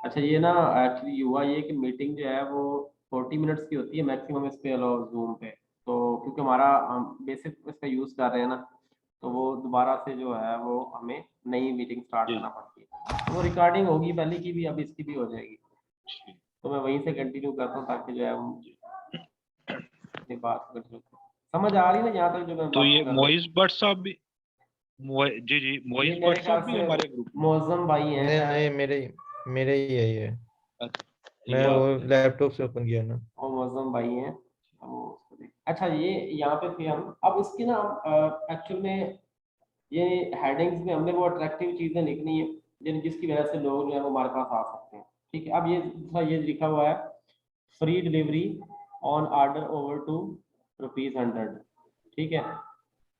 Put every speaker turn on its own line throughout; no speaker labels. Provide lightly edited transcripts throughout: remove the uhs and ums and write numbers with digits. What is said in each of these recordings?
अच्छा ये ना एक्चुअली हुआ ये कि मीटिंग जो है वो 40 मिनट्स की होती है मैक्सिमम इस पे अलाउ जूम पे। तो क्योंकि हमारा हम बेसिक इसका यूज़ कर रहे हैं ना, तो वो दोबारा से जो है वो हमें नई मीटिंग स्टार्ट
जी
करना पड़ती है। तो वो रिकॉर्डिंग होगी पहले की भी, अब इसकी भी हो जाएगी।
जी
तो मैं वहीं से कंटिन्यू करता हूँ ताकि जो है हम
जी।
अपनी बात कर सकते। समझ आ रही है ना यहाँ तक जो मैं
तो
बात
ये
कर रहा हूँ?
मोइस भट्ट साहब भी, जी जी,
ये
मोइस
मेरे
भट्ट
ख्याल
साहब भी
से
हमारे ग्रुप में।
मौजम भाई हैं
नहीं नहीं,
शायद।
मेरे ही यही है।
अच्छा, एक
मैं वो
बात
लैपटॉप से ओपन किया ना।
और मौजम भाई हैं। अब वो उसको अच्छा ये यहाँ पे थे हम। अब इसकी ना एक्चुअल में ये हेडिंग्स में हमने वो अट्रैक्टिव चीजें लिखनी है जिसकी वजह से लोग जो है वो हमारे पास आ सकते हैं। ठीक है, अब ये लिखा हुआ है free delivery on order over two ₹100। ठीक है,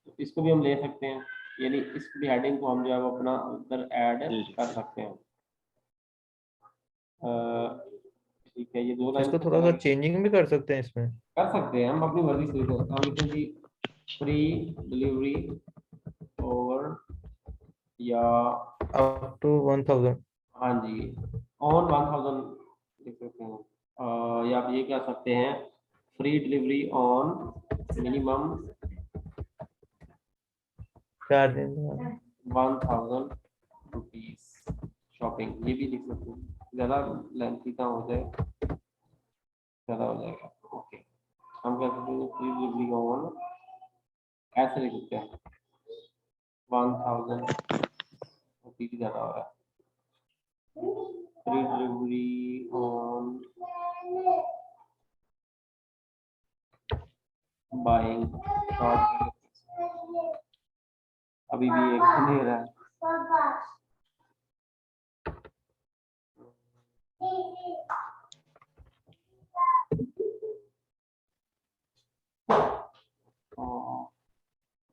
तो इसको भी हम ले सकते हैं, यानी इस भी हेडिंग को हम जो है वो अपना उधर ऐड
जी जी।
कर सकते हैं। ठीक है, ये दो लाइन
इसको
तो
थोड़ा सा
चलेंगे।
चेंजिंग भी कर सकते हैं इसमें।
कर सकते हैं हम अपनी मर्जी से, तो हम लिखें जी फ्री डिलीवरी ओवर, या
अप टू 1000।
हाँ जी ऑन 1000 लिख सकते हैं। या आप ये कह सकते हैं फ्री डिलीवरी ऑन मिनिमम
4 दिन।
1000 रुपीज शॉपिंग, ये भी लिख सकते हैं। ज़्यादा लेंथी का हो जाए, ज़्यादा हो जाएगा। ओके, हम कह सकते हैं फ्री डिलीवरी ऑन, ऐसे लिख सकते हैं 1000 रुपीज, ज़्यादा हो रहा है। Free delivery on buying short, अभी भी एक नहीं रहा है।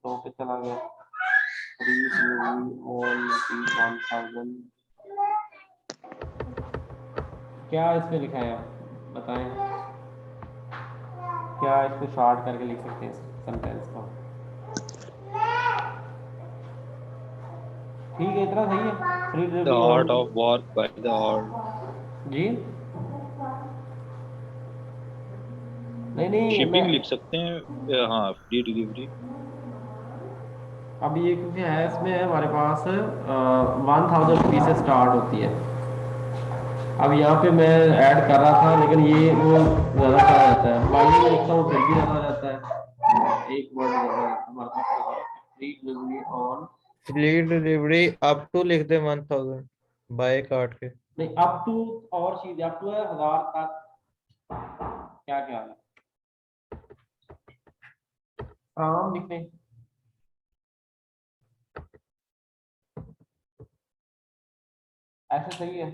तो पे चला गया फ्री डिलीवरी ऑन 1000। क्या इसमें लिखा है आप बताएं, क्या इसको शॉर्ट करके लिख सकते हैं सेंटेंस को? ठीक है, इतना सही है free
the
delivery
art
on.
Of war by the art.
जी नहीं नहीं मैं
शिपिंग लिख सकते हैं, हाँ, फ्री डिलीवरी।
अब ये क्योंकि है इसमें है हमारे पास 1000 रुपीज से स्टार्ट होती है। अब यहाँ पे मैं ऐड कर रहा था लेकिन ये वो ज़्यादा चला जाता है, बाकी में लिखता हूँ फिर भी ज़्यादा हो जाता है, एक वर्ड ज़्यादा रहता है हमारे पास। Free delivery on,
free delivery up to लिख दे 1000 बाय काट के।
नहीं अप टू, और चीज अप टू है 1000 तक। क्या क्या है फ्रॉम लिखने, ऐसे सही है।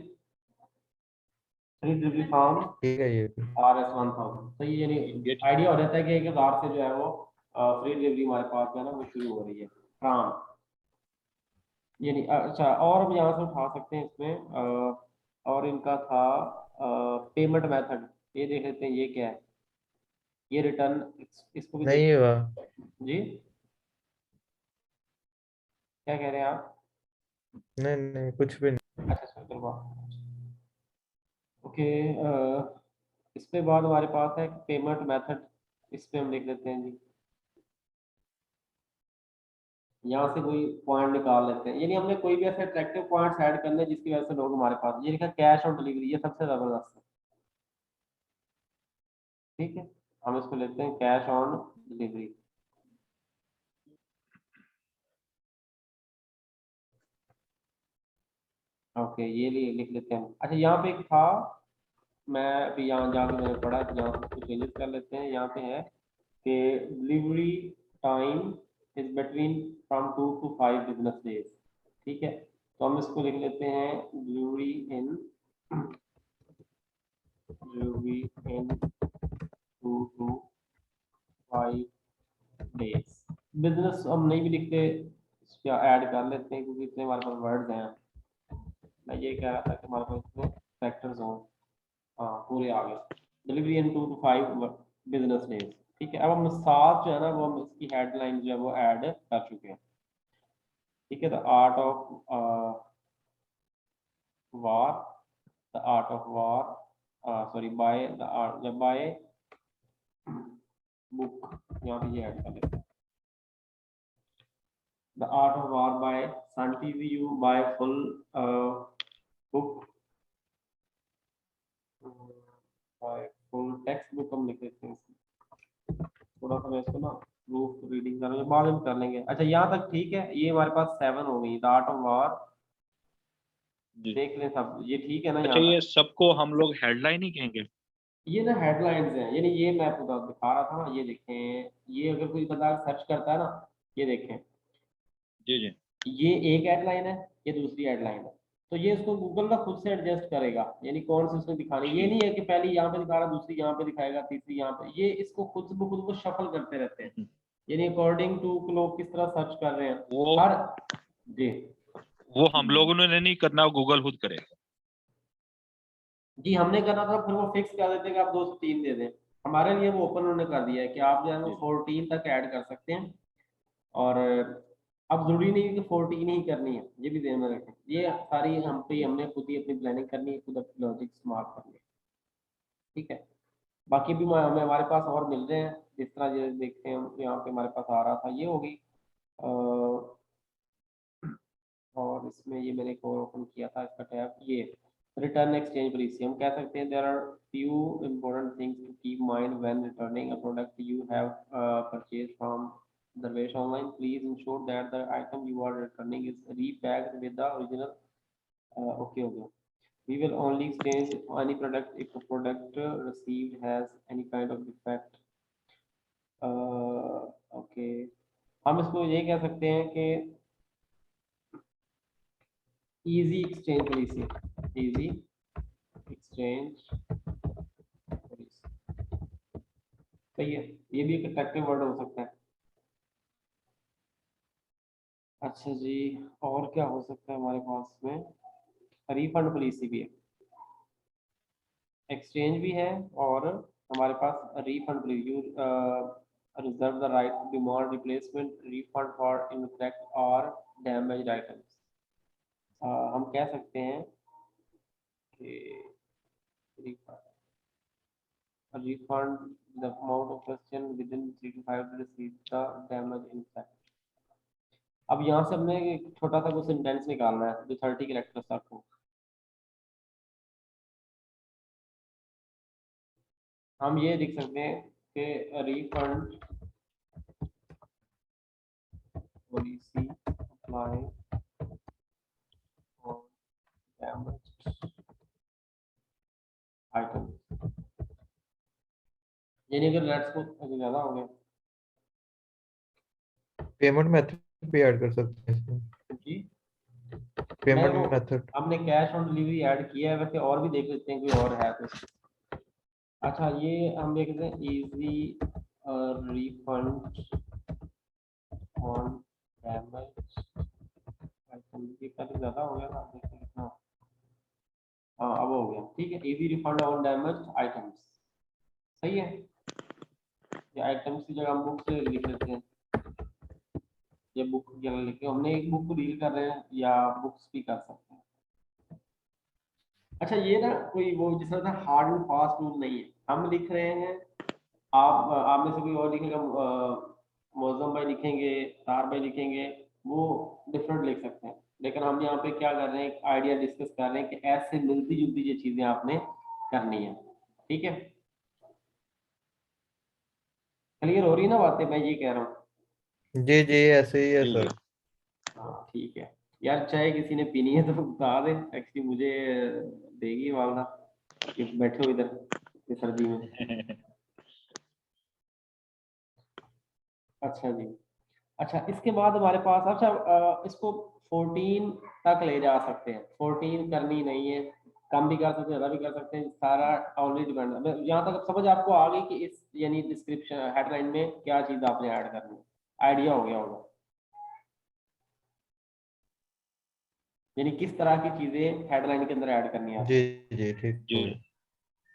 फ्री डिलीवरी फ्रॉम
ठीक है ये भी।
RS 1000 सही, यानी
इंडियन।
आइडिया हो जाता है कि 1000 से जो है वो फ्री डिलीवरी हमारे पास जो है ना वो शुरू हो रही है फ्रॉम, यानी अच्छा। और हम यहाँ से उठा सकते हैं इसमें और इनका था पेमेंट मेथड, ये देख लेते हैं ये क्या है। ये रिटर्न, इसको भी देख
नहीं हुआ।
जी, क्या कह रहे हैं आप?
नहीं नहीं, कुछ भी नहीं।
अच्छा सर करवा, ओके। इसके बाद हमारे पास है पेमेंट मेथड, इस पे हम लिख लेते हैं जी, यहाँ से कोई पॉइंट निकाल लेते हैं, यानी हमने कोई भी ऐसे अट्रैक्टिव पॉइंट्स ऐड करने जिसकी वजह से लोग हमारे पास, ये लिखा कैश ऑन डिलीवरी, ये सबसे जबरदस्त है। ठीक है, हम इसको लेते हैं कैश ऑन डिलीवरी। ओके, ये लिख लेते हैं। अच्छा यहाँ पे एक था, मैं अभी यहाँ जाके मैंने पढ़ा, यहाँ से कुछ चेंजेस कर लेते हैं। यहाँ पे है कि delivery time is between from 2 to 5 business days. ठीक है, तो हम इसको लिख लेते हैं delivery in 2 to 5 days. Business हम नहीं भी लिखते, इसका ऐड कर लेते हैं क्योंकि इतने हमारे पास वर्ड्स हैं। मैं ये कह रहा था कि हमारे पास इसमें फैक्टर्स हों। हाँ पूरे आ गए, delivery in 2 to 5 business days. ठीक है, अब हम साथ जो है ना वो हम इसकी हेडलाइन जो है वो ऐड कर चुके हैं। ठीक है, the art of war the art of war, sorry by the art, by book, यहाँ पे ये ऐड कर लेते हैं, the art of war by Sun Tzu, by full book, by full text book हम लिख लेते हैं इसमें। थोड़ा सा मैं इसको ना प्रूफ रीडिंग करूँगा, बाद में कर लेंगे। अच्छा यहाँ तक ठीक है, ये हमारे पास 7 हो गई, द आर्ट ऑफ वॉर,
जी।
देख लें सब, ये ठीक है ना?
अच्छा,
यहाँ
ये
तक
सबको हम लोग हेडलाइन ही कहेंगे?
ये ना हेडलाइंस हैं, यानी ये मैं आपको दिखा रहा था ना, ये देखें, ये अगर कोई बंदा सर्च करता है ना, ये देखें,
जी जी।
ये एक हेडलाइन है, ये दूसरी हेडलाइन है, तो ये इसको गूगल ना खुद से एडजस्ट करेगा, यानी कौन सी उसने दिखानी, ये नहीं है कि पहली यहाँ पे दिखा रहा, दूसरी यहाँ पे दिखाएगा, तीसरी यहाँ पे, ये इसको खुद ब खुद को शफल करते रहते हैं, यानी अकॉर्डिंग टू लोग किस तरह सर्च कर रहे हैं
वो
हर। जी
वो हम लोगों ने नहीं करना, गूगल खुद करेगा।
जी, हमने करना था, फिर वो फिक्स कर देते हैं कि आप 2 से 3 दे दें, हमारे लिए वो ओपन उन्होंने कर दिया है कि आप जो है वो
जी।
14 तक ऐड कर सकते हैं, और अब जरूरी नहीं है कि 14 ही करनी है, ये भी ध्यान में रखें, ये सारी हम पे हमने खुद ही अपनी प्लानिंग करनी है, खुद अपनी लॉजिक मार्क करनी है, ठीक है। बाकी भी हमें हमारे पास और मिल रहे हैं, जिस तरह ये देखते हैं हम, यहाँ पे हमारे पास आ रहा था, ये हो गई और इसमें ये मैंने एक और ओपन किया था इसका टैब, ये रिटर्न एक्सचेंज पॉलिसी, हम कह सकते हैं there are few important things to keep mind when returning a product you have purchase from Darvesh online. Please ensure that the item you are returning is repacked with the original. Okay, okay. We will only exchange any product if the product received has any kind of defect. Okay. हम इसको ये कह सकते हैं कि easy exchange policy, easy exchange policy, सही है, ये भी एक अट्रैक्टिव वर्ड हो सकता है। अच्छा जी, और क्या हो सकता है हमारे पास में, रिफंड पॉलिसी भी है, एक्सचेंज भी है, और हमारे पास refund you reserve the right to demand replacement refund for incorrect और डैमेज्ड आइटम्स। हम कह सकते हैं कि refund the amount of question within 3 to 5 to receive the damage in fact। अब यहाँ से हमने एक छोटा सा कुछ सेंटेंस निकालना है जो 30 कैरेक्टर्स तक हो, हम ये लिख सकते हैं कि refund policy apply for damaged item, यानी अगर लेट्स को ज्यादा हो गया
पेमेंट मेथड भी ऐड कर सकते हैं इसमें।
जी,
पेमेंट
वो
मेथड
हमने कैश ऑन डिलीवरी ऐड किया है, वैसे और भी देख लेते हैं कोई और है तो। अच्छा, ये हम देख लेते हैं easy refund on damage item, ये काफी ज्यादा हो गया ना, देखते हैं कितना। हाँ, अब हो गया, ठीक है, easy refund on damage items, सही है। ये आइटम्स की जगह हम बुक से लिख लेते हैं, ये बुक की जगह लिखे, हमने एक बुक को डील कर रहे हैं या बुक्स भी कर सकते हैं। अच्छा, ये ना कोई वो जिस तरह हार्ड एंड फास्ट रूल नहीं है, हम लिख रहे हैं, आप में से कोई और लिखेगा, मौजम भाई लिखेंगे, तार भाई लिखेंगे, वो डिफरेंट लिख सकते हैं, लेकिन हम यहाँ पे क्या कर रहे हैं, एक आइडिया डिस्कस कर रहे हैं कि ऐसे मिलती जुलती ये चीजें आपने करनी है, ठीक है। क्लियर हो रही है ना बातें, मैं ये कह रहा हूँ।
जी जी ऐसे ही है
जी
सर।
जी।
हाँ ठीक है यार, चाय किसी ने पीनी है तो बता दे, एक्चुअली मुझे देगी वालदा कि बैठो इधर इतनी सर्दी में। अच्छा जी, अच्छा इसके बाद हमारे पास, अच्छा इसको 14 तक ले जा सकते हैं, 14 करनी नहीं है, कम भी कर सकते हैं, ज़्यादा भी कर सकते हैं, सारा ऑनली डिपेंड। यहाँ तक समझ आपको आ गई कि इस यानी डिस्क्रिप्शन हेडलाइन में क्या चीज़ आपने ऐड करनी है, आइडिया हो गया होगा, यानी किस तरह की चीज़ें हेडलाइन के अंदर ऐड करनी है
जी
आपको।
जी ठीक
जी
हो गया।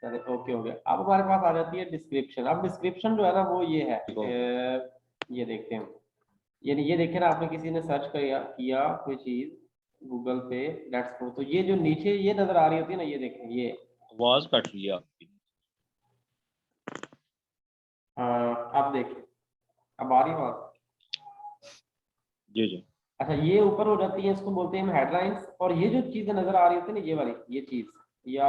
चलो ओके हो गया। अब हमारे पास आ जाती है डिस्क्रिप्शन। अब डिस्क्रिप्शन जो है ना वो ये है,
ठीक हो।
ये देखते हैं, यानी ये देखे ना, आपने किसी ने सर्च किया कोई चीज़, गूगल पे लेट्स गो। तो ये जो नीचे ये नजर आ रही होती है ना, ये देखें, ये
आवाज कट रही है आपकी।
आप देखें, अब आ रही है बात।
जी जी।
अच्छा, ये ऊपर हो जाती है, इसको बोलते हैं हम हेडलाइंस। और ये जो चीजें नजर आ रही होती है ना, ये वाली ये चीज, या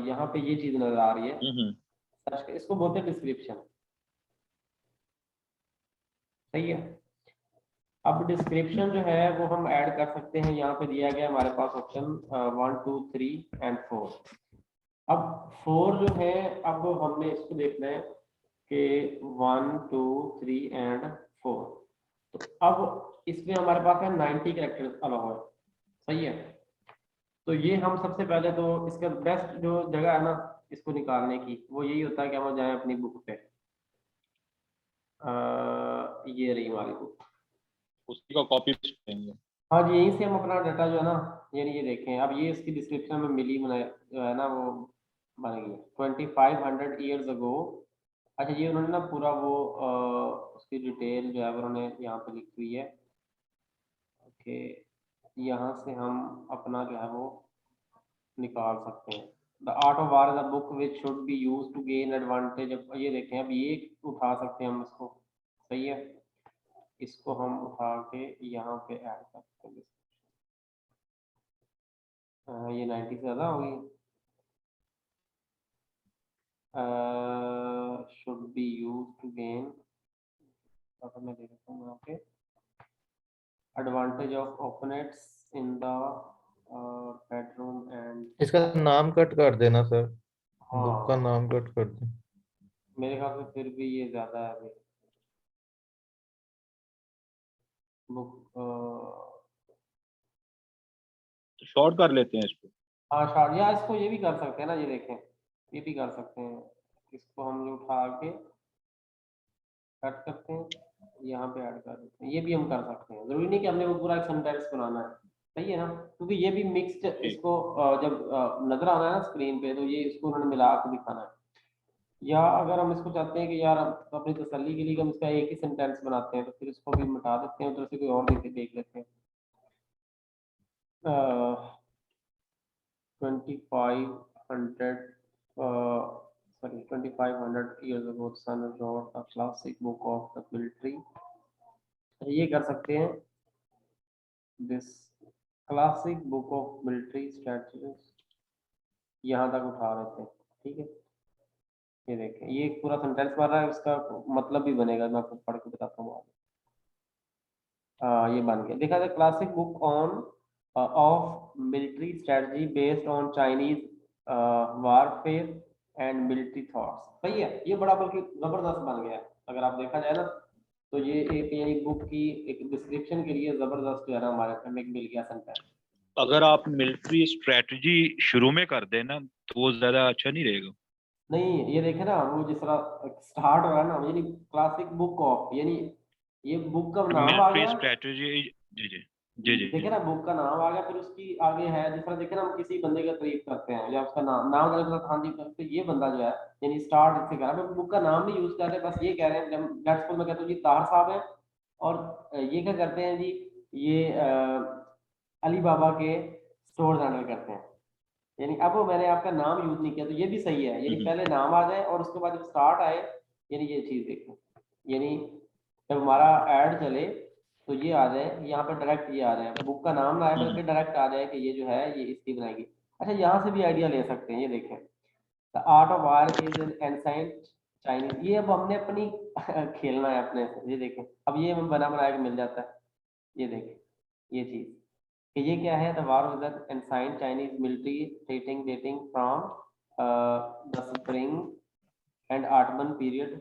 यहाँ पे ये चीज नजर आ रही है,
हम्म।
इसको बोलते हैं डिस्क्रिप्शन। सही है। अब डिस्क्रिप्शन जो है वो हम ऐड कर सकते हैं। यहाँ पे दिया गया हमारे पास ऑप्शन 1 2 3 एंड 4। अब 4 जो है, अब हमने इसको देखना है कि 1 2 3 एंड 4। तो अब इसमें हमारे पास है 90 कैरेक्टर्स अलाउ है। सही है। तो ये हम सबसे पहले तो इसका बेस्ट जो जगह है ना इसको निकालने की, वो यही होता है कि हम जाएं अपनी बुक पे। ये रही हमारी बुक।
उसी का कॉपी पेस्ट करेंगे।
हाँ जी, यहीं से हम अपना डाटा जो है ना, ये देखें। अब ये इसकी डिस्क्रिप्शन में मिली बनाए जो है ना, वो बन गई 2500 ईयर्स अगो। अच्छा, ये उन्होंने ना पूरा वो उसकी डिटेल जो है वो उन्होंने यहाँ पे लिखी हुई है। ओके, यहाँ से हम अपना जो है वो निकाल सकते हैं। The art of war is a book which should be use to gain advantage. अब ये देखें, अब ये उठा सकते हैं हम इसको। सही है। इसको हम उठा के यहाँ पे ऐड कर सकते हैं। ये 90 से ज़्यादा होगी। Should be use to gain, मैं दे देता हूँ यहाँ पे, advantage of opponents in the bedroom and.
इसका नाम कट कर देना सर, बुक का
हाँ,
नाम कट कर दे।
मेरे ख्याल से फिर भी ये ज़्यादा है अभी। बुक,
तो शॉर्ट कर लेते हैं इसको।
हाँ शॉर्ट, या इसको ये भी कर सकते हैं ना, ये देखें, ये भी कर सकते हैं। इसको हम जो उठा के कट करते हैं, यहाँ पे ऐड कर देते हैं। ये भी हम कर सकते हैं, जरूरी नहीं कि हमने वो पूरा एक सेंटेंस बनाना है। सही है ना, क्योंकि ये भी मिक्स्ड,
ठीक।
इसको जब नजर आना है ना स्क्रीन पे, तो ये इसको उन्होंने मिला के दिखाना है। या अगर हम इसको चाहते हैं कि यार अपनी तसल्ली के लिए हम इसका एक ही सेंटेंस बनाते हैं, तो फिर इसको भी मिटा देते हैं, उधर से कोई और देख लेते हैं। 2500 sorry 2500 years ago the son wrote a classic book of the military। ये कर सकते हैं, this classic book of military strategies, यहाँ तक उठा देते हैं। ठीक है, ये देखें, ये एक पूरा सेंटेंस बन रहा है, इसका मतलब भी बनेगा, मैं आपको पढ़ के बताता हूँ। ये बन गया, देखा जाए classic book on off military strategy based on Chinese warfare and military thoughts. सही है, ये बड़ा बल्कि जबरदस्त बन गया है। अगर आप देखा जाए ना, तो ये एक यानी बुक की एक डिस्क्रिप्शन के लिए जबरदस्त जो है ना हमारे हमें मिल गया सेंटेंस।
अगर आप मिलिट्री स्ट्रेटजी शुरू में कर देना तो वो ज्यादा अच्छा नहीं रहेगा।
नहीं, ये देखे ना, वो जिस तरह स्टार्ट हो रहा है ना, यानी क्लासिक बुक ऑफ, यानी ये बुक का नाम आ
मिलिट्री
गया।
स्ट्रेटजी। जी जी। जी जी
देखे
जी।
ना, बुक का नाम आ गया, फिर उसकी आगे है, जिस तरह देखे ना हम किसी बंदे का तारीफ करते हैं या उसका नाम जाने के बाद, हाँ जी तो ये बंदा जो है, यानी स्टार्ट इससे कर रहा है, बुक का नाम नहीं यूज कर रहे, बस ये कह रहे हैं। जब लेट्स सपोज मैं कहता हूँ जी तार साहब है, और ये क्या करते हैं जी, ये अली बाबा के स्टोर हैंडल करते हैं। यानी अब मैंने आपका नाम यूज नहीं किया, तो ये भी सही है, यानी
हम्म।
पहले नाम आ जाए और उसके बाद जब स्टार्ट आए, यानी ये चीज देखो, यानी जब हमारा ऐड चले तो ये आ जाए, यहाँ पर डायरेक्ट ये आ जाए, बुक का नाम ना आए बल्कि डायरेक्ट आ जाए कि ये जो है ये इसकी बनाएगी। अच्छा, यहाँ से भी आइडिया ले सकते हैं, ये देखें, the art of war is an ancient Chinese. ये अब हमने अपनी खेलना है अपने से। ये देखें, अब ये हमें बना बनाया के मिल जाता है। ये देखें, ये चीज कि ये क्या है, the war with ancient Chinese military dating from the spring and ottoman period.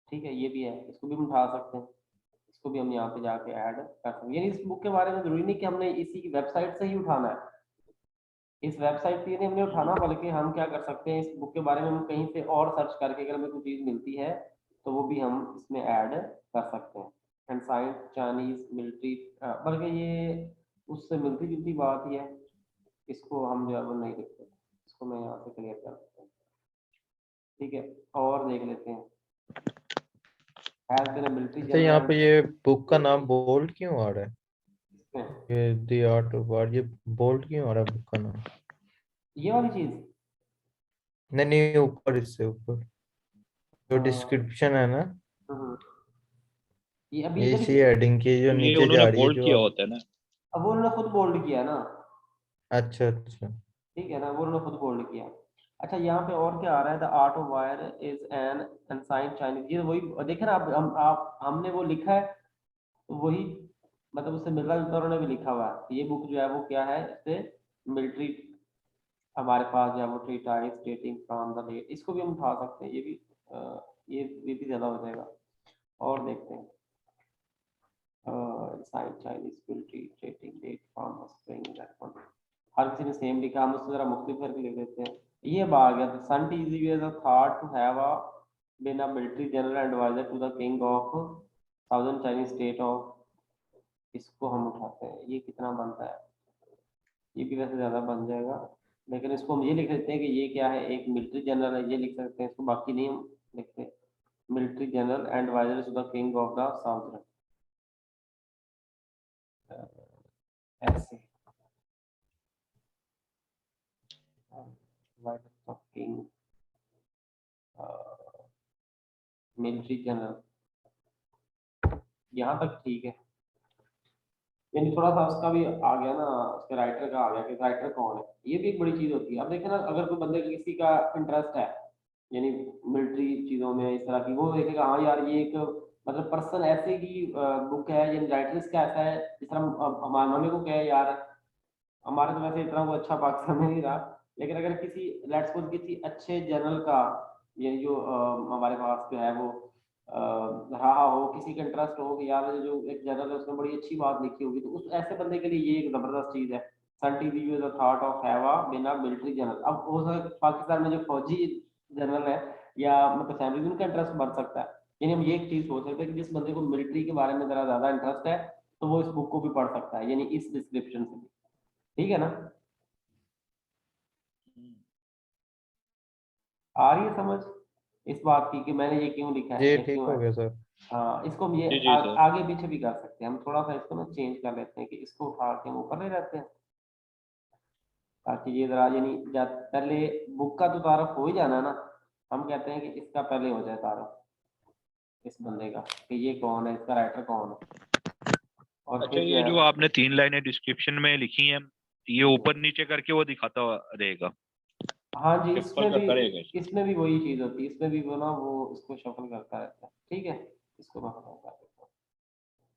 ठीक है, ये भी है, इसको भी हम उठा सकते हैं। इसको भी हम यहाँ पे जाके ऐड कर सकते हैं। यानी इस बुक के बारे में जरूरी नहीं कि हमने इसी की वेबसाइट से ही उठाना है, इस वेबसाइट से नहीं हमने उठाना, बल्कि हम क्या कर सकते हैं, इस बुक के बारे में हम कहीं से और सर्च करके अगर हमें कोई चीज़ मिलती है तो वो भी हम इसमें ऐड कर सकते हैं। एंड साइंस चाइनीज मिलिट्री, बल्कि ये उससे मिलती जुलती बात ही है, इसको हम जो है वो नहीं लिखते, इसको मैं यहाँ से क्लियर कर देता हूँ। ठीक है, और देख लेते हैं, हैज बीन अ मिलिट्री
अच्छा, यहाँ पे
जनरल।
ये बुक का नाम बोल्ड क्यों आ रहा है? ये द आर्ट ऑफ वार, ये बोल्ड क्यों हो रहा है बुक का नाम?
ये वाली चीज
नहीं नहीं, ऊपर, इससे ऊपर जो डिस्क्रिप्शन है ना,
हम्म, ये अभी
ये
इधर
इसी
ही
हेडिंग की जो
ये
नीचे
उन्होंने
जा रही है,
बोल्ड
जो
किया
आप।
होता है ना।
अब वो उन्होंने खुद बोल्ड किया ना,
अच्छा अच्छा।
ठीक है ना, वो उन्होंने खुद बोल्ड किया। अच्छा यहाँ पे और क्या आ रहा है, the art of war is an ancient Chinese, ये वही देखे ना आप हमने वो लिखा है, तो वही मतलब उससे मिलता जुलता उन्होंने भी लिखा हुआ है। ये बुक जो है वो क्या है, इससे मिलिट्री हमारे पास जो है वो treatise stating from the date, इसको भी हम उठा सकते हैं, ये भी ये भी ज्यादा हो जाएगा। और देखते हैं side Chinese military stating date from spring that, हर किसी ने सेम लिखा, हम उससे जरा मुख्तलिफ करके लिख देते हैं। ये अब आ गया, Sun Tzu was a thought to have a been a military general adviser to the king of southern Chinese state of, इसको हम उठाते हैं, ये कितना बनता है, ये भी वैसे ज्यादा बन जाएगा, लेकिन इसको हम ये लिख देते हैं कि ये क्या है, एक मिलिट्री जनरल है, ये लिख सकते हैं इसको, बाकी नहीं हम लिखते, military general and adviser to the king of the southern, ऐसे किंग मिलिट्री जनरल, यहाँ तक ठीक है। यानी थोड़ा सा उसका भी आ गया ना, उसके राइटर का आ गया कि राइटर कौन है, ये भी एक बड़ी चीज होती है। अब देखे ना, अगर कोई बंदे का किसी का इंटरेस्ट है यानी मिलिट्री चीजों में इस तरह की, वो देखेगा हाँ यार ये एक मतलब पर्सन ऐसे की बुक है, यानी राइटर इसका ऐसा है, इस तरह हमारे मम्मी को क्या है यार, हमारे तो वैसे इतना वो अच्छा पाकिस्तान में नहीं रहा, लेकिन अगर किसी लेट्स सपोज किसी अच्छे जनरल का, ये जो हमारे पास जो है वो रहा हो, किसी का इंटरेस्ट हो कि यार जो एक जनरल है उसने बड़ी अच्छी बात लिखी होगी, तो उस ऐसे बंदे के लिए ये एक जबरदस्त चीज है। Sun TV the thought of हैवा बिना मिलिट्री जनरल, अब हो सकता है पाकिस्तान में जो फौजी जनरल है या मतलब फैमिली, उनका इंटरेस्ट बढ़ सकता है। यानी हम ये एक चीज सोच सकते हैं कि जिस बंदे को मिलिट्री के बारे में जरा ज्यादा इंटरेस्ट है, तो वो इस बुक को भी पढ़ सकता है, यानी इस डिस्क्रिप्शन से भी, ठीक है ना। आ रही है समझ इस बात की कि मैंने ये क्यों लिखा है
ये
या
ठीक
क्यों
हो
है।
गया सर।
हाँ, इसको हम ये
जी जी सर।
आगे पीछे भी कर सकते हैं, हम थोड़ा सा इसको ना चेंज कर लेते हैं कि इसको उठा के हम ऊपर ले जाते हैं, ताकि ये जरा यानी पहले बुक का तो तारफ हो ही जाना है ना, हम कहते हैं कि इसका पहले हो जाए तारफ, इस बंदे का कि ये कौन है, इसका राइटर कौन है, और
अच्छा,
फिर जो
ये
है
जो आपने 3 लाइनें डिस्क्रिप्शन में लिखी हैं, ये ऊपर नीचे करके वो दिखाता रहेगा,
हाँ जी,
शफल करता रहेगा इसको।
इसमें भी वही चीज होती है, इसमें भी वो ना वो इसको शफल करता रहता है, ठीक है। इसको मैं खत्म कर देता हूँ,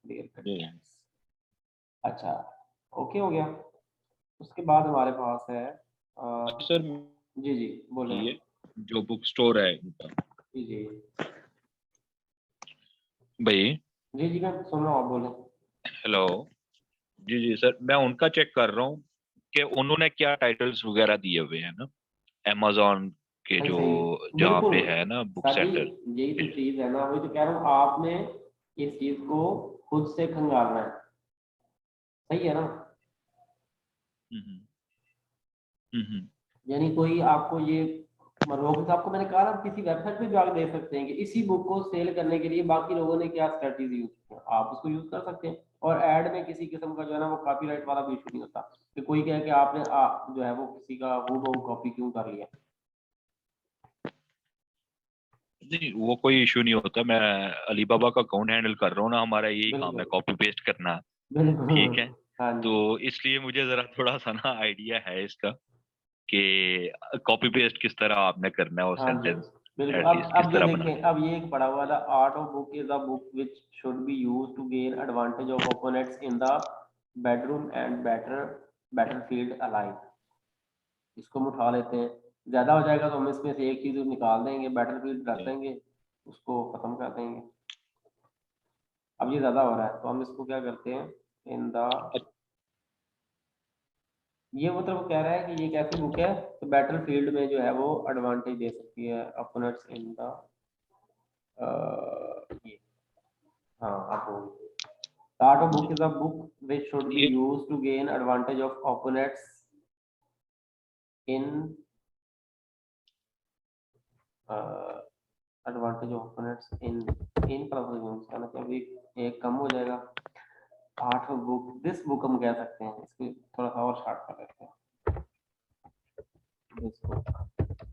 क्लियर
जी
कट। अच्छा, ओके हो गया। उसके बाद हमारे पास है
अच्छा सर,
जी जी बोले
ये
आप।
जो बुक स्टोर है इनका,
जी जी
भाई,
जी जी मैं सुन रहा हूँ, आप बोले।
हेलो। जी जी सर, मैं उनका चेक कर रहा हूँ कि उन्होंने क्या टाइटल्स वगैरह दिए हुए हैं ना, amazon के
सही
जो
सही,
जहाँ
बिल्कुल
पे है ना बुक
सर जी,
सेंटर।
यही तो चीज है ना, वही तो कह रहा हूँ, आपने इस चीज को खुद से खंगालना है, सही है ना।
हम्म हम्म
यानी कोई आपको ये रोक, आपको मैंने कहा ना, आप किसी वेबसाइट पे जाकर देख सकते हैं कि इसी बुक को सेल करने के लिए बाकी लोगों ने क्या स्ट्रेटजी यूज की, आप उसको यूज कर सकते हैं। और एड में किसी किस्म का जो है ना वो कॉपीराइट वाला भी इशू नहीं होता कि कोई कहे कि आपने जो है वो किसी का हूबहू कॉपी क्यों कर लिया।
नहीं, वो कोई इशू नहीं होता। मैं अलीबाबा का अकाउंट हैंडल कर रहा हूँ ना, हमारा यही काम है,
बिल्कुल
कॉपी पेस्ट करना। ठीक है,
बिल्कुल हाँ
तो
जी,
इसलिए मुझे जरा थोड़ा सा ना आइडिया है इसका कि कॉपी पेस्ट किस तरह आपने करना है, वो
हाँ जी,
सेंटेंस
बिल्कुल।
एटलीस्ट किस
अब ये
तरह
देखें,
बनाना
अब ये एक पढ़ा हुआ था, art of book is a book which should be use to gain advantage of opponents in the bedroom and battlefield alive, इसको हम उठा लेते हैं। ज्यादा हो जाएगा तो हम इसमें से एक चीज निकाल देंगे, बैटलफील्ड रख
है।
देंगे, उसको खत्म कर देंगे। अब ये ज्यादा हो रहा है तो हम इसको क्या करते हैं, इन द, ये मतलब कह रहा है कि ये एक ऐसी बुक है तो बैटल फील्ड में जो है वो एडवांटेज दे सकती है अपोनेंट्स इन द, ये, हाँ आप बोल, start of book is a book which should be
ये
used to gain advantage of opponents in uh, advantage of opponents in पर मतलब एक कम हो जाएगा, 8 बुक, दिस बुक हम कह सकते हैं, इसको थोड़ा सा और शार्ट कर लेते हैं, दिस बुक,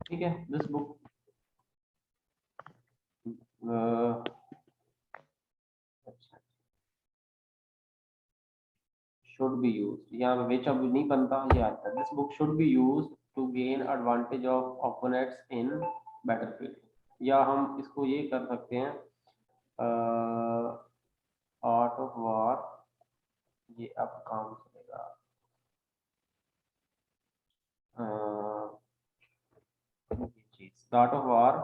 ठीक है, this book should be used, यहाँ which अब नहीं बनता, ये आता है, this book should be used to gain advantage of opponents in battlefield, या हम इसको ये कर सकते हैं आर्ट ऑफ वार, ये अब काम चलेगा, चीज art of war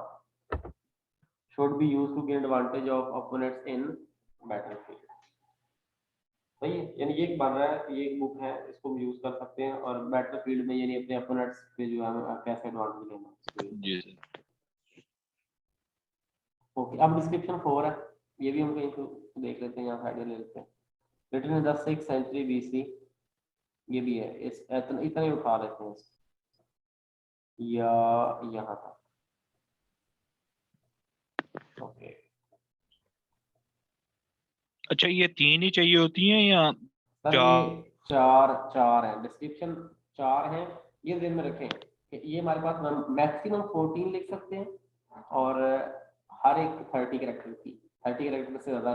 should be used to gain advantage of opponents in battlefield, सही है, यानी ये एक बन रहा है कि ये एक बुक है, इसको हम यूज कर सकते हैं और बैटल फील्ड में यानी अपने अपोनेंट्स पे जो है हमें कैसे एडवांटेज लेना है।
जी सर।
ओके, अब डिस्क्रिप्शन 4 है, ये भी हम कहीं तो देख लेते हैं, यहाँ से आइडिया ले लेते हैं। Written in the 6th century BC, ये भी है, इस इतना ही उठा लेते हैं या यहाँ था। ओके,
अच्छा ये 3 ही चाहिए होती हैं या
सर ये चार है, डिस्क्रिप्शन 4 है, ये ध्यान में रखें कि ये हमारे पास मैक्सिमम 14 लिख सकते हैं और हर एक 30 कैरेक्टर की, 30 कैरेक्टर से ज्यादा।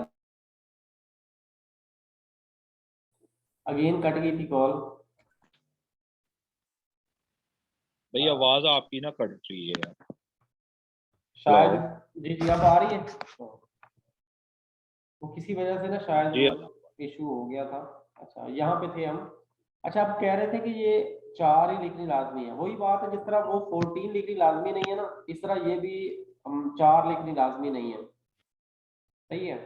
अगेन कट गई थी कॉल
भाई, आवाज आपकी ना कट रही है यार।
शायद, जी जी अब आ रही है, तो किसी वजह से ना शायद
जी
इशू हो गया था। अच्छा यहाँ पे थे हम, अच्छा आप कह रहे थे कि ये 4 ही लिखनी लाजमी है, वही बात है, जिस तरह वो 14 लिखनी लाजमी नहीं है ना, इस तरह ये भी 4 लिखनी लाजमी नहीं है, सही है,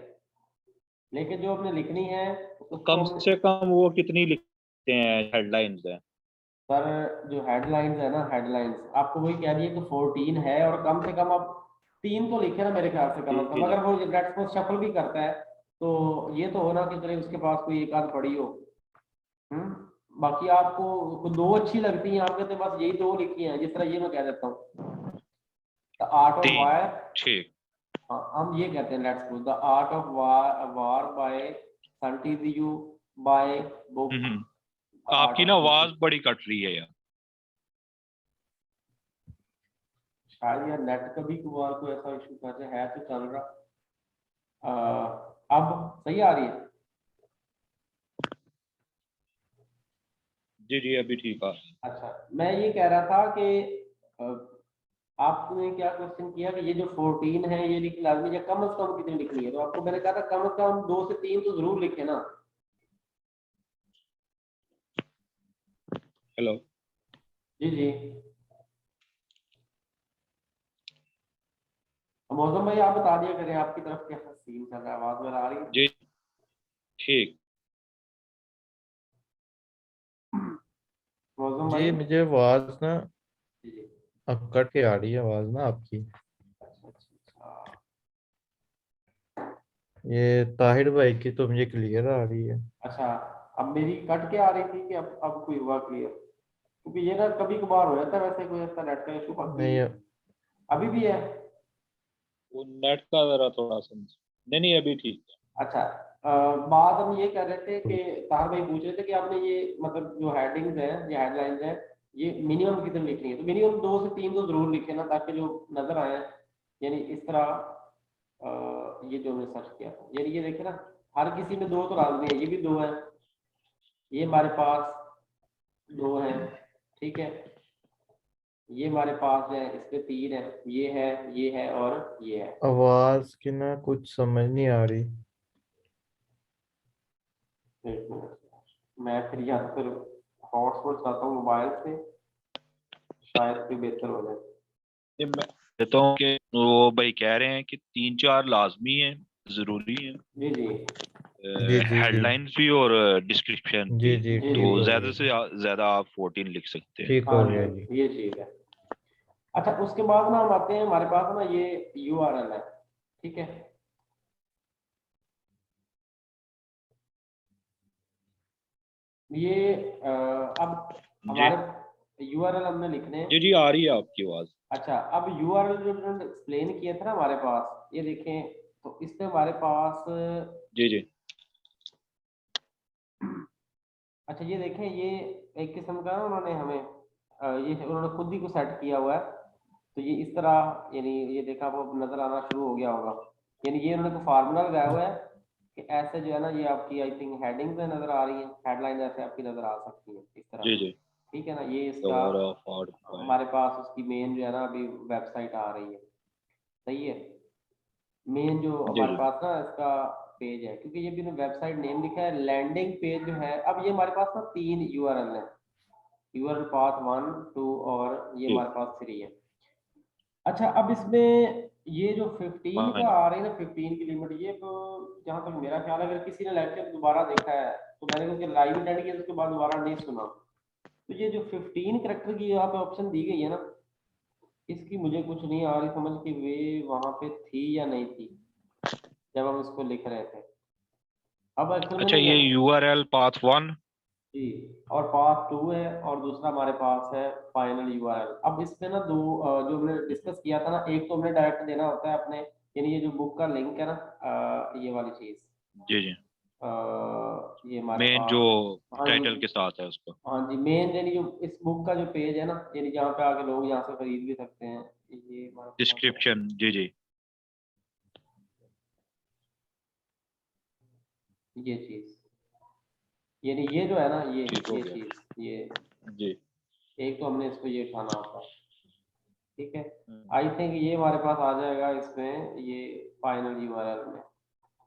लेकिन जो आपने लिखनी है उसको
कम से कम वो कितनी लिखते हैं हेडलाइंस है?
सर जो हेडलाइंस है ना, हेडलाइंस आपको वही कह रही है कि 14 है और कम से कम अब 3 तो लिखे ना मेरे ख्याल से, कम से कम, अगर वो लेट्स सपोज शफल भी करता है तो ये तो होना कि चले उसके पास कोई एक आध पड़ी हो, बाकी आपको 2 अच्छी लगती हैं, आपके तो बस यही 2 लिखी हैं, जिस तरह ये मैं कह देता हूँ द आर्ट ऑफ वार,
ठीक,
हाँ हम ये कहते हैं let's suppose the art of war by Sun Tzu by book,
आपकी ना आवाज बड़ी कट रही है यार।
शायद यार नेट कभी कभार को ऐसा इशू कर रहा है, तो चल रहा अब सही आ रही है?
जी जी अभी ठीक है।
अच्छा मैं ये कह रहा था कि आपने क्या क्वेश्चन किया कि ये जो 14 है ये लिखनी लाजमी है, कम से कम कितनी लिखनी है, तो आपको मैंने कहा था कम से कम 2 से 3 तो जरूर लिखे ना।
हेलो
जी जी मौसम भाई आप बता दिया करें आपकी तरफ कैसा सीन चल रहा है, आवाज मेरा आ रही है?
जी ठीक।
मौसम
जी
भाई
मुझे आवाज ना
जी जी
अब कट के आ रही है आवाज ना आपकी।
अच्छा अच्छा
ये ताहिर भाई की तो मुझे क्लियर आ रही है।
अच्छा, अब मेरी कट के आ रही थी कि अब कोई हुआ क्लियर, क्योंकि ये ना कभी कभार हो जाता है वैसे कोई ऐसा नेट का इशू, बाकी
नहीं
अभी भी है।
वो नेट का जरा थोड़ा सा नहीं नहीं अभी ठीक है।
अच्छा बात हम ये कर रहे थे कि तार भाई पूछ रहे थे कि आपने ये मतलब जो हेडिंग्स हैं, ये हेडलाइंस हैं, ये मिनिमम कितनी लिखनी है, तो मिनिमम 2 से 3 तो जरूर लिखे ना, ताकि जो नजर आए, यानी इस तरह ये जो हमने सर्च किया था, यानी ये देखे ना हर किसी में 2 तो लाजमी है, ये भी 2 है, ये हमारे पास 2 है, ठीक है, ये हमारे पास है, इस पे 3 है, ये है और ये है।
आवाज की ना कुछ समझ नहीं आ रही।
एक मिनट, मैं फिर या तो फिर हॉटस्पॉट चाहता हूँ मोबाइल से, शायद फिर बेहतर हो जाए।
ये मैं कहता हूँ कि वो भाई कह रहे हैं कि 3-4 लाजमी है, जरूरी है,
जी जी
जी जी जी
हेडलाइंस भी और डिस्क्रिप्शन
जी
भी।
जी
जी
ठीक
तो
हो
ज्यादा
गया
से
जी।
ज्यादा आप 14 लिख सकते हैं।
ठीक
हाँ
हो गया जी।
जी ये चीज है। अच्छा उसके बाद ना हम आते हैं, हमारे पास ना ये URL है, ठीक है, ये अब
जी
हमारे URL हमने लिखने हैं।
जी जी आ रही है आपकी आवाज।
अच्छा अब URL जो हमने एक्सप्लेन किया था ना हमारे पास, ये देखें, तो इसमें हमारे पास
जी जी
अच्छा ये देखें, ये एक किस्म का ना उन्होंने हमें ये उन्होंने खुद ही को सेट किया हुआ है। तो ये इस तरह, यानी ये देखा आपको नजर आना शुरू हो गया होगा। यानी ये उन्होंने को फार्मूला लगाया हुआ है कि ऐसे जो है ना, ये आपकी आई थिंक हेडिंग्स नजर आ रही है, हेडलाइन ऐसे आपकी नजर आ सकती है इस तरह
जी
से।
जी।
ठीक है ना, ये इसका
कवर ऑफ आउट पॉइंट।
हमारे पास उसकी मेन जो है ना अभी वेबसाइट आ रही है। सही है, मेन जो
जी
हमारे
जी
पास ना इसका पेज है, क्योंकि ये भी वेबसाइट नेम लिखा है, लैंडिंग पेज जो है। अब ये हमारे पास ना 3 यूआरएल है, यूआरएल पाथ 1 2 और ये
जी।
हमारे पास 3 है। अच्छा अब इसमें ये जो 15 का
फाइन।
आ रही है ना, 15 की लिमिट, ये तो जहां तक मेरा ख्याल है, अगर किसी ने लेक्चर दोबारा देखा है तो मैंने उसके लाइव अटेंड किया, उसके बाद दोबारा नहीं सुना, तो ये जो 15 करेक्टर की यहाँ पे ऑप्शन दी गई है ना, इसकी मुझे कुछ नहीं आ रही समझ कि वे वहां पे थी या नहीं थी जब हम इसको लिख रहे थे। अब एक्चुअल में
अच्छा,
ना
ये यूआरएल पाथ 1।
जी, और पाथ 2 है और दूसरा हमारे पास है फाइनल यूआरएल। अब इसमें ना दो जो हमने डिस्कस किया था ना, एक तो हमने डायरेक्ट देना होता है अपने, यानी ये जो बुक का लिंक है ना, ये वाली चीज,
जी जी।
ये हमारे
मेन जो
पास, हाँ
टाइटल
जी,
के साथ है उसका।
हाँ जी, मेन यानी जो इस बुक का जो पेज है ना, यानी जहाँ पे आके लोग यहाँ से खरीद भी सकते हैं, ये हमारे पास है।
डिस्क्रिप्शन। जी जी।
ये चीज, यानी ये जो है ना,
ठीक हो
ये
गया।
चीज, ये
जी।
एक तो हमने इसको ये उठाना होता है। ठीक है,
हम्म।
आई थिंक ये हमारे पास आ जाएगा इसमें, ये फाइनल यूआरएल में,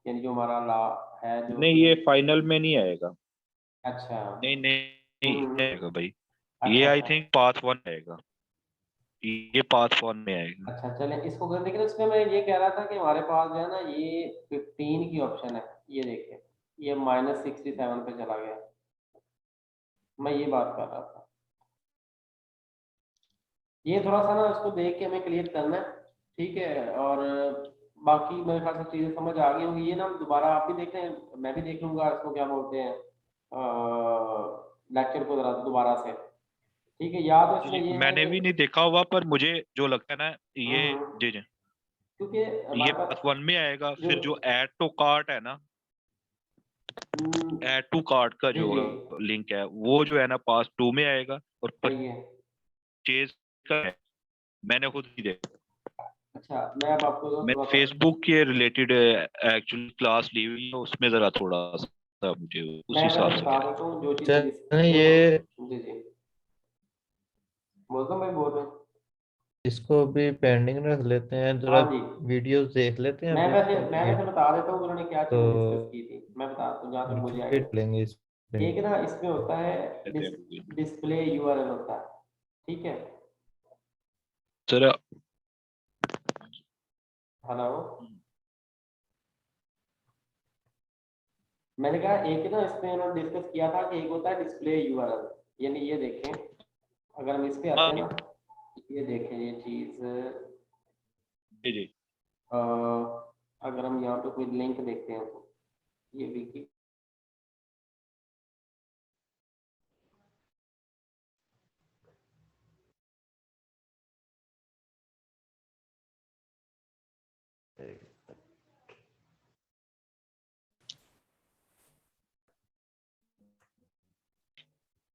यानी जो हमारा ला है जो
नहीं,
कि
ये
हम,
फाइनल में नहीं आएगा।
अच्छा,
नहीं नहीं नहीं
हम्म,
आएगा भाई। ये
अच्छा
आई
अच्छा
थिंक पाथ 1 आएगा। ये पाथ 1 में आएगा।
अच्छा, चले इसको कर, लेकिन उसमें मैं ये कह रहा था कि हमारे पास जो है ना ये 15 की ऑप्शन है, ये देखिए, ये -67 पे चला गया, मैं ये बात कर रहा था। ये थोड़ा सा ना उसको देख के हमें क्लियर करना है। ठीक है, और बाकी मेरे ख्याल से चीजें समझ आ गई होंगी। ये ना हम दोबारा, आप भी देख रहे हैं, मैं भी देख लूंगा इसको क्या बोलते हैं, लेक्चर को जरा दोबारा से। ठीक है, या तो
जी
इसमें
जी,
ये है
मैंने
कि,
भी नहीं देखा हुआ, पर मुझे जो लगता है ना, ये
हम्म,
जी जी,
क्योंकि
ये
हमारे
पाथ
पास
1 में आएगा।
जो,
फिर जो ऐड टू कार्ट है ना,
हम्म,
ऐड टू कार्ट का
जी
जो
जी,
लिंक है, वो जो है ना पाथ 2 में आएगा। और
सही है।
परचेज का है, मैंने खुद ही देखा।
अच्छा, मैं अब आपको
मैं
थोड़ा सा,
फेसबुक के रिलेटेड एक्चुअली क्लास ली हुई है, उसमें जरा थोड़ा सा मुझे उस
मैं
हिसाब
वैसे
से
बता
कह
देता हूँ जो चीज़ जिस,
चल
देखो,
ये
जी जी, बोलता हूँ, मैं बोल रहा हूँ।
इसको भी पेंडिंग रख लेते हैं जरा,
हाँ जी,
वीडियोस देख लेते हैं अभी इसको
मैं
ये,
वैसे बता देता हूँ कि उन्होंने क्या चीज़ें डिस्कस
तो
की थी, मैं बताता हूँ जहाँ तक मुझे
फिर
आइडिया।
लेंगे इस पे।
एक ना इसमें होता है
कहते हैं मूवी।
डिस्प्ले यूआरएल होता है। ठीक है,
सर।
हेलो, मैंने कहा एक ना इसमें उन्होंने डिस्कस किया था कि एक होता है डिस्प्ले यूआरएल, यानी ये देखें, अगर हम इस पे आते
हाँ
हैं
जी
ना, ये देखें ये चीज़,
जी।
अगर हम यहाँ पे कोई लिंक देखते हैं तो ये विकी,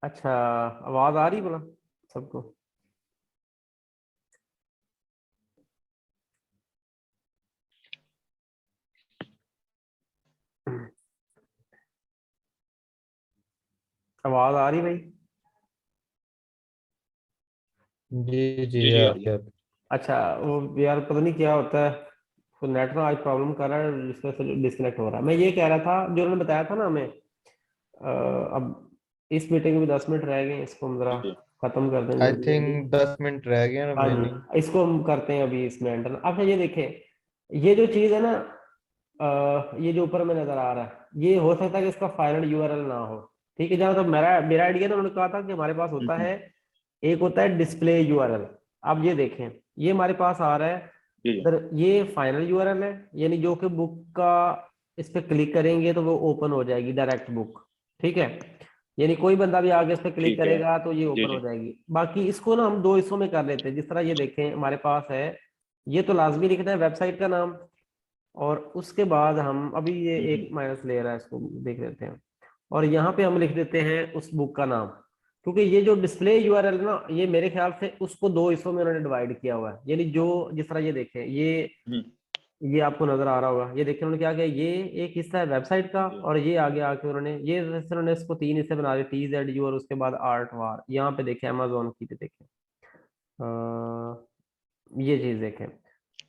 अच्छा, आवाज आ रही बोला सबको? आवाज आ रही भाई?
जी जी
जी जी, आ रही है।
यार।
अच्छा, वो यार पता नहीं क्या होता है, तो नेट ना आज प्रॉब्लम कर रहा है, जिस वजह से डिस्कनेक्ट हो रहा है। मैं ये कह रहा था, जो उन्होंने बताया था ना हमें, अब इस मीटिंग में 10 मिनट रह गए, इसको हम जरा
जी
खत्म कर दें
आई
जल्दी जल्दी।
थिंक 10 मिनट रह गए
हाँ
रिमेनिंग।
जी, इसको हम करते हैं अभी इसमें एंटर। अच्छा ये देखें, ये जो चीज है ना, ये जो ऊपर में नजर आ रहा है, ये हो सकता है कि इसका फाइनल यूआरएल ना हो। ठीक है, जहां तक मेरा मेरा आइडिया ना, उन्होंने कहा था कि हमारे पास होता
हम्म,
है, एक होता है डिस्प्ले यूआरएल। अब ये देखें, ये हमारे पास आ रहा है
जी जी।
इधर, ये फाइनल यूआरएल है, यानी जो कि बुक का, इस पे क्लिक करेंगे तो वो ओपन हो जाएगी डायरेक्ट बुक। ठीक है, यानी कोई बंदा भी आगे इस पे क्लिक
ठीक है।
करेगा तो ये
जी
ओपन हो
जी
जाएगी। बाकी इसको ना हम दो हिस्सों में कर लेते हैं, जिस तरह ये देखें हमारे पास है, ये तो लाजमी लिखना है वेबसाइट का नाम, और उसके बाद हम अभी ये एक
हम्म,
माइनस ले रहा है, इसको देख लेते हैं। और यहाँ पे हम लिख देते हैं उस बुक का नाम, क्योंकि ये जो डिस्प्ले यूआरएल ना, ये मेरे ख्याल से उसको दो हिस्सों में उन्होंने डिवाइड किया हुआ है। यानी जो जिस तरह ये देखें, ये आपको नजर आ रहा होगा, ये देखिए उन्होंने क्या किया, ये एक हिस्सा है वेबसाइट का, और ये आगे आके उन्होंने ये जैसे उन्होंने इसको तीन हिस्से बना दिए, TZU, और उसके बाद आर्ट वार। यहाँ पे देखें अमेजोन की पे देखें, ये चीज देखें,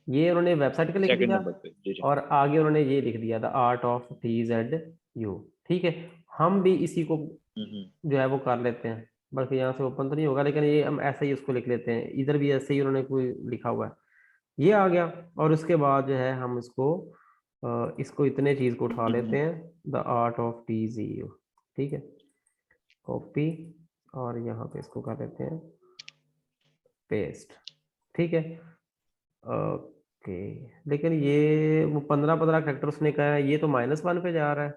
ये उन्होंने वेबसाइट का लिख
सेकंड
दिया,
नंबर पे। जी जी।
और आगे उन्होंने ये लिख दिया द आर्ट ऑफ TZU। ठीक है, हम भी इसी को जो है वो कर लेते हैं, बल्कि यहाँ से ओपन तो नहीं होगा, लेकिन ये हम ऐसे ही उसको लिख लेते हैं, इधर भी ऐसे ही उन्होंने कोई लिखा हुआ है, ये आ गया। और उसके बाद जो है हम इसको इतने चीज को उठा लेते हैं, द आर्ट ऑफ TZU। ठीक है, कॉपी, और यहाँ पे इसको कर देते हैं पेस्ट। ठीक है, ओके। लेकिन ये वो 15 करेक्टर उसने कहा है, ये तो -1 पे जा रहा है,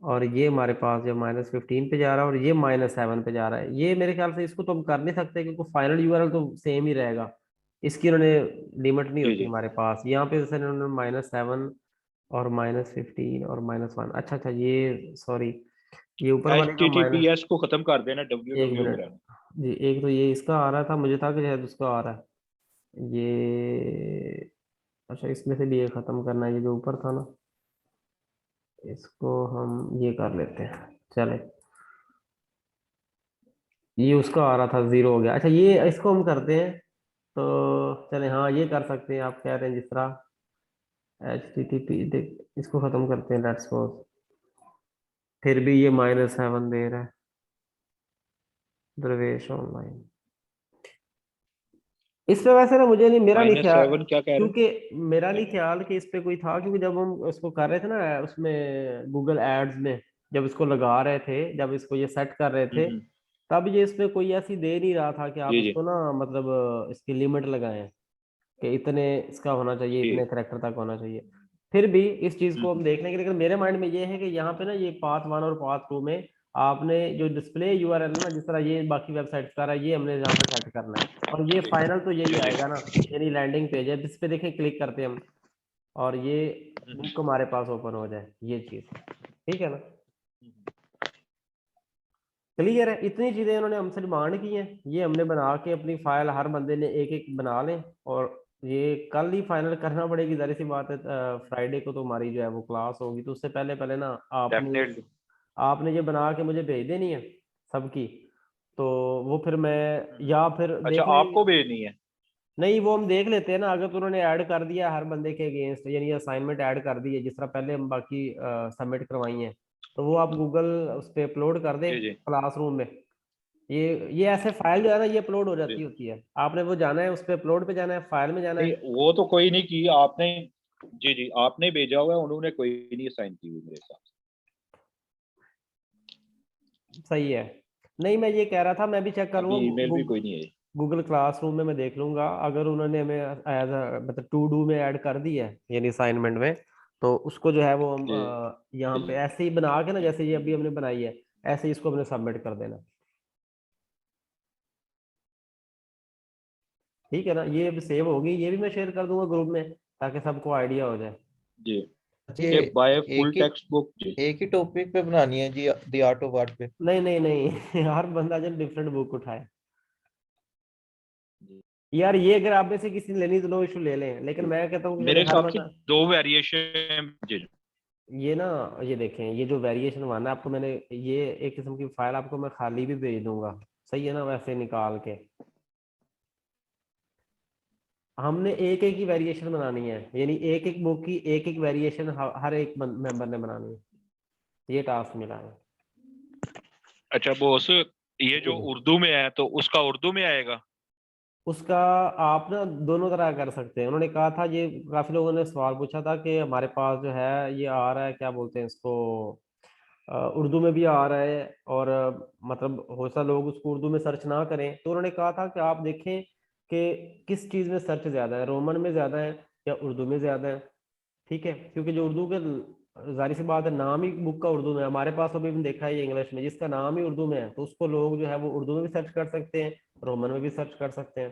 और ये हमारे पास जो -15 पे जा रहा है, और ये -7 पे जा रहा है। ये मेरे ख्याल से इसको तो हम कर नहीं सकते, क्योंकि फाइनल यूआरएल तो सेम ही रहेगा, इसकी उन्होंने लिमिट नहीं
जी
होती
जी।
हमारे पास। यहाँ पे जैसे उन्होंने -7 और -15 और -1, अच्छा अच्छा, ये सॉरी, ये ऊपर वाले का माइनस,
HTTPS को खत्म कर देना,
एक
www
मिनट
में रहना।
जी, एक तो ये इसका आ रहा था, मुझे था कि शायद उसका आ रहा है ये, अच्छा इसमें से भी ये खत्म करना है, ये जो ऊपर था ना, इसको हम ये कर लेते हैं, चले, ये उसका आ रहा था, 0 हो गया। अच्छा, ये इसको हम करते हैं, तो चले, हाँ ये कर सकते हैं, आप कह रहे हैं जिस तरह HTTP देख, इसको खत्म करते हैं, लेट्स सपोज, फिर भी ये -7 दे रहा है, प्रवेश ऑनलाइन। इस पे वैसे ना मुझे नहीं, मेरा नहीं ख्याल,
-7 क्या कह रहे हैं?
क्योंकि मेरा नहीं ख्याल कि इस पे कोई था, क्योंकि जब हम उसको कर रहे थे ना उसमें गूगल एड्स में, जब इसको लगा रहे थे, जब इसको ये सेट कर रहे थे, तब ये इस पे कोई ऐसी दे नहीं रहा था कि आप
जी जी
इसको ना, मतलब इसकी लिमिट लगाएं कि इतने इसका होना चाहिए,
जी।
इतने करेक्टर तक होना चाहिए। फिर भी इस चीज को हम देख लेंगे, लेकिन मेरे माइंड में ये है कि यहाँ पे ना ये पाथ 1 और पाथ 2 में आपने जो डिस्प्ले यूआरएल ना, जिस तरह ये बाकी वेबसाइट का रहा है, ये हमने यहाँ पे सेट करना है, और ये फाइनल तो यही
जी जी।
आएगा ना, यानी लैंडिंग पेज है जिस पे देखें क्लिक करते हैं हम, और ये बुक हमारे पास ओपन हो जाए, ये चीज, ठीक है ना, क्लियर है। इतनी चीजें उन्होंने हमसे डिमांड की हैं, ये हमने बना के अपनी फाइल, हर बंदे ने एक एक बना लें, और ये कल ही फाइनल करना पड़ेगी, जाहिर सी बात है, फ्राइडे को तो हमारी जो है वो क्लास होगी, तो उससे पहले पहले ना आपने
डेफिनेटली।
आपने ये बना के मुझे भेज देनी है सबकी, तो वो फिर मैं, या फिर
अच्छा,
देख लेंगे,
आपको भेजनी है?
नहीं वो हम देख लेते हैं ना, अगर तो उन्होंने ऐड कर दिया हर बंदे के अगेंस्ट, यानी असाइनमेंट ऐड कर दी है, जिस तरह पहले हम बाकी सबमिट करवाई हैं, तो वो आप गूगल उस पर अपलोड कर दें
जी जी
क्लासरूम में। ये ऐसे फाइल जो है ना, ये अपलोड हो
जी।
जाती होती है, आपने वो जाना है, उस पर अपलोड पे जाना है, फाइल में जाना
नहीं,
है।
वो तो कोई नहीं की आपने। जी जी, आपने भेजा हुआ है, उन्होंने कोई नहीं साइन की हुई मेरे हिसाब
सही है, नहीं मैं ये कह रहा था, मैं भी चेक
से। अभी ईमेल
करूंगा
भी कोई नहीं है।
गूगल क्लासरूम में, मैं देख लूंगा, अगर उन्होंने हमें एज मतलब टू डू में ऐड कर दी है, यानी असाइनमेंट में, तो उसको जो है वो हम
जी
यहाँ पे
जी
ऐसे ही बना के ना, जैसे ये अभी हमने बनाई है, ऐसे ही इसको हमने सबमिट कर देना, ठीक है ना। ये अभी सेव होगी, ये भी मैं शेयर कर दूंगा ग्रुप में, ताकि सबको आइडिया हो जाए।
जी।
अच्छा,
ये बाय
एक
फुल
ही
टेक्स्ट बुक। जी
एक ही टॉपिक पे बनानी है जी, द आर्ट ऑफ आर्ट पे?
नहीं नहीं नहीं हर बंदा जब डिफरेंट बुक उठाए,
जी।
यार ये अगर आप में से किसी ने लेनी तो नो इशू ले लें, लेकिन मैं कहता हूँ कि
मेरे
चले हर
हिसाब से
बंदा,
दो वेरिएशन। जी
ये ना, ये देखें, ये जो वेरिएशन वन है, आपको मैंने ये एक किस्म की फाइल आपको मैं खाली भी भेज दूंगा, सही है ना, वैसे निकाल के हमने एक एक ही वेरिएशन बनानी है, यानी एक एक बुक की एक एक वेरिएशन हर एक मेंबर ने बनानी है, ये टास्क मिला है।
अच्छा बॉस, ये जो उर्दू में है तो उसका उर्दू में आएगा?
उसका आप ना दोनों तरह कर सकते हैं, उन्होंने कहा था, ये काफी लोगों ने सवाल पूछा था कि हमारे पास जो है ये आ रहा है, क्या बोलते हैं इसको, उर्दू में भी आ रहा है, और मतलब हो सकता लोग उसको उर्दू में सर्च ना करें, तो उन्होंने कहा था कि आप देखें कि किस चीज़ में सर्च ज़्यादा है, रोमन में ज़्यादा है या उर्दू में ज़्यादा है, ठीक है, क्योंकि जो उर्दू के, जाहिर सी बात है, नाम ही बुक का उर्दू में है, हमारे पास अभी हमने देखा है ये इंग्लिश में, जिसका नाम ही उर्दू में है, तो उसको लोग जो है वो उर्दू में भी सर्च कर सकते हैं, रोमन में भी सर्च कर सकते हैं,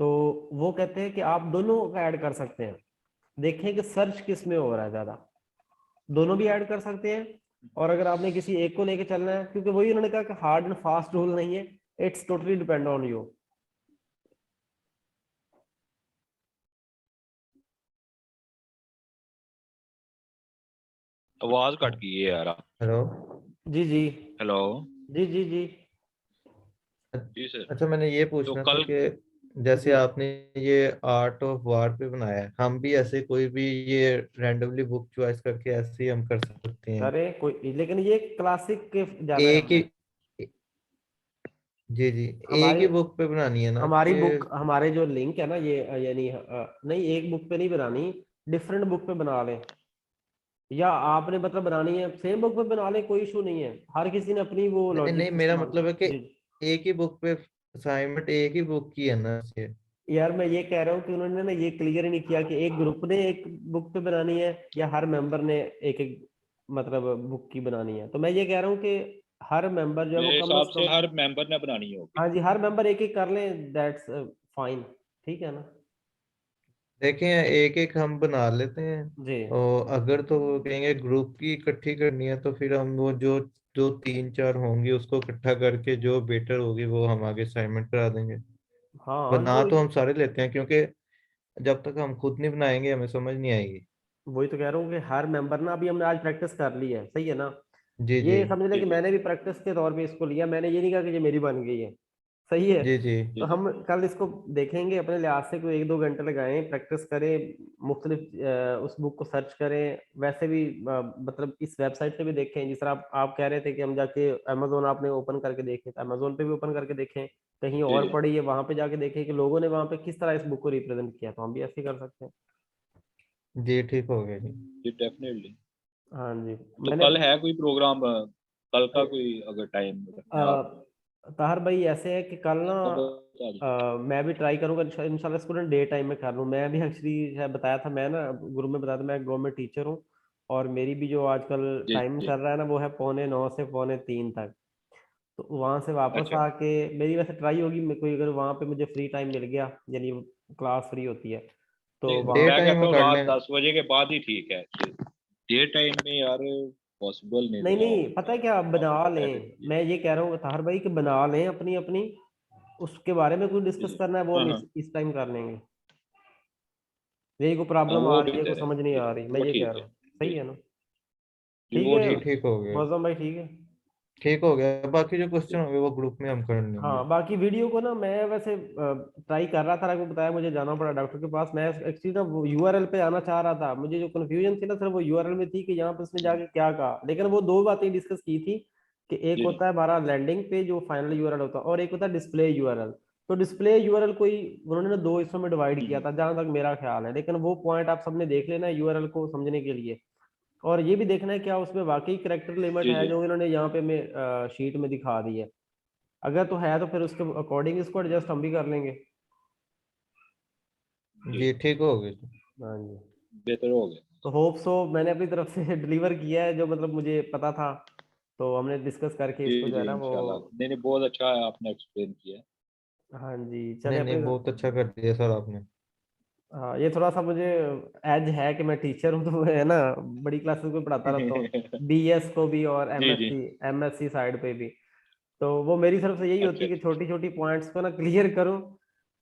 तो वो कहते हैं कि आप दोनों का ऐड कर सकते हैं, देखें कि सर्च किस में हो रहा है ज़्यादा, दोनों भी ऐड कर सकते हैं, और अगर आपने किसी एक को लेके चलना है, क्योंकि वही उन्होंने कहा कि हार्ड एंड फास्ट रूल नहीं है, it's totally depend on you.
आवाज कट गई है यार।
हेलो।
जी जी
हेलो।
जी जी जी
जी सर।
अच्छा, मैंने ये
तो
पूछना था
कल
कि जैसे
जी
आपने ये आर्ट ऑफ वार पे बनाया है, हम भी ऐसे कोई भी ये रैंडमली बुक चॉइस करके ऐसे ही हम कर सकते हैं?
अरे कोई, लेकिन ये क्लासिक के ज्यादा है
एक
हमने।
ही, जी जी, एक
हमारे
ही बुक पे बनानी है ना
हमारी
कि?
बुक, हमारे जो लिंक है ना ये यानी नहीं, एक बुक पे नहीं बनानी, डिफरेंट बुक पे बना लें, या आपने मतलब बनानी है सेम बुक पे बना लें, कोई इशू नहीं है, हर किसी ने अपनी वो
नहीं नहीं,
लॉजिक
मेरा
इस्तेमाल।
मतलब है कि
जी
एक ही बुक पे असाइनमेंट एक ही बुक की है ना ये?
यार, मैं ये कह रहा हूँ कि उन्होंने ना ये क्लियर ही नहीं किया कि एक ग्रुप ने एक बुक पे बनानी है या हर मेंबर ने एक एक मतलब बुक की बनानी है। तो मैं ये कह रहा हूँ कि हर मेंबर जो है वो
मेरे
कम
हिसाब
से
से
कम,
हर मेंबर ने बनानी होगी।
हाँ जी, हर मेंबर एक एक कर लें, दैट्स फाइन, ठीक है ना।
देखें, एक एक हम बना लेते हैं,
जी
और अगर तो वो कहेंगे ग्रुप की इकट्ठी करनी है तो फिर हम वो जो जो 3-4 होंगी उसको इकट्ठा करके जो बेटर होगी वो हम आगे असाइनमेंट करा देंगे।
हाँ,
बना तो हम सारे लेते हैं, क्योंकि जब तक हम खुद नहीं बनाएंगे हमें समझ नहीं आएगी।
वही तो कह रहा हूँ कि हर मेंबर ना, अभी हमने आज प्रैक्टिस कर ली है, सही है ना।
जी जी
ये समझ लें
जी
कि
जी
मैंने भी प्रैक्टिस के तौर पे इसको लिया, मैंने ये नहीं कहा कि ये मेरी बन गई है, सही है।
जी जी
तो
जी जी।
हम कल इसको देखेंगे अपने लिहाज से, कोई 1-2 घंटे लगाएं, प्रैक्टिस करें, मुख्तलिफ उस बुक को सर्च करें, वैसे भी मतलब इस वेबसाइट पे भी देखें, जिस तरह आप कह रहे थे कि हम जाके अमेजोन आपने ओपन करके देखें, तो अमेजोन पे भी ओपन करके देखें, कहीं
जी
और
जी
पढ़ी है वहां पे जाके देखें कि लोगों ने वहां पे किस तरह इस बुक को रिप्रेजेंट किया, तो हम भी ऐसे ही कर सकते हैं।
जी, ठीक हो गया जी।
जी डेफिनेटली।
हाँ जी।
तो
मैंने
कल है कोई प्रोग्राम, कल का
अ,
कोई अगर टाइम रखते हैं आप
ताहर भाई ऐसे है कि कल ना
तो बता दीजिए।
मैं भी ट्राई करूंगा इंशाल्लाह स्टूडेंट डे टाइम में कर लूँ। मैं भी एक्चुअली शायद बताया था, मैं ना गुरु में बताया था, मैं गवर्नमेंट टीचर हूँ, और मेरी भी जो आजकल
जी
टाइम
जी।
चल रहा है ना वो है 2:45 से 2:45 तक। तो वहां से वापस
अच्छा।
आके मेरी वैसे ट्राई होगी, मेरे को अगर वहां पे मुझे फ्री टाइम मिल गया, यानी क्लास फ्री होती है, तो
नहीं
वहां,
डे
मैं
टाइम
कहता
में
हूँ
कर
रात
लें।
10 बजे के बाद ही ठीक है। डे टाइम में यार पॉसिबल नहीं
नहीं
ना हो
नहीं, पता है क्या,
आपको
बना
पता है
लें,
फिर।
मैं ये कह रहा हूँ ताहर भाई कि बना लें अपनी अपनी, उसके बारे में कुछ
जी
डिस्कस
जी।
करना है वो
हाँ
हम
हाँ।
इस टाइम कर लेंगे। यही को
हाँ
प्रॉब्लम आ
वो
रही है, को
बेहतर है।
समझ नहीं
जी
आ रही, मैं
वो
ये कह
ठीक
रहा
है।
हूँ,
जी
सही है ना।
जी
ठीक
वो
है
जी,
ठीक है।
ठीक हो गया।
मौसम भाई, ठीक है।
ठीक हो गया, बाकी जो क्वेश्चन
जी
होंगे वो ग्रुप में हम कर लेंगे।
हाँ, बाकी वीडियो को ना मैं वैसे ट्राई कर रहा था, आपको बताया मुझे जाना पड़ा डॉक्टर के पास, मैं एक्चुअली ना वो यूआरएल पे आना चाह रहा था, मुझे जो कंफ्यूजन थी ना सर वो यूआरएल में थी कि यहाँ पे उसने जाके क्या कहा, लेकिन वो दो बातें डिस्कस की थी कि एक
जी जी
होता है हमारा लैंडिंग पे जो फाइनल यूआरएल होता है, और एक होता है डिस्प्ले यूआरएल। तो डिस्प्ले यूआरएल कोई उन्होंने ना दो हिस्सों में डिवाइड किया
हम्म,
था जहां तक मेरा ख्याल है, लेकिन वो पॉइंट आप सबने देख लेना यूआरएल को समझने के लिए, और ये भी देखना है क्या उसमें वाकई करेक्टर लिमिट
जी
है
जी
जो इन्होंने यहाँ पे में शीट में दिखा दी है। अगर तो है तो फिर उसके अकॉर्डिंग इसको एडजस्ट हम भी कर लेंगे।
जी।
जी, ठीक हो गया।
हाँ जी।
बेहतर हो गया।
तो होप सो मैंने अपनी तरफ से डिलीवर किया है जो मतलब मुझे पता था, तो हमने डिस्कस करके
जी
इसको जो
जी
है ना वो।
इंशाल्लाह। नहीं नहीं बहुत अच्छा है आपने एक्सप्लेन किया है।
हाँ जी, चले
नहीं नहीं,
अपनी।
बहुत अच्छा कर दिया सर आपने।
हाँ, ये थोड़ा सा मुझे एज है कि मैं टीचर हूँ, तो है ना, बड़ी क्लासेस को पढ़ाता रहता हूँ, बीएस को भी और
जी जी।
एमएससी एमएससी साइड पे भी। तो वो मेरी तरफ से यही होती
अच्छा
है कि
अच्छा।
छोटी छोटी पॉइंट्स को ना क्लियर करूँ,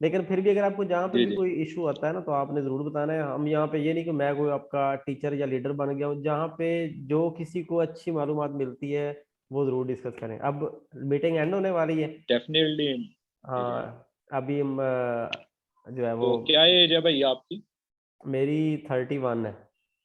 लेकिन फिर भी अगर आपको जहाँ पे
जी
भी
जी
कोई इशू आता है ना तो आपने जरूर बताना है। हम यहाँ पे ये नहीं कि मैं कोई आपका टीचर या लीडर बन गया हूँ, जहाँ पे जो किसी को अच्छी मालूमात मिलती है वो जरूर डिस्कस करें। अब मीटिंग एंड होने वाली है।
डेफिनेटली। जी जी।
हाँ, अभी हम जो है वो,
तो क्या एज है भाई आपकी?
मेरी 31 है।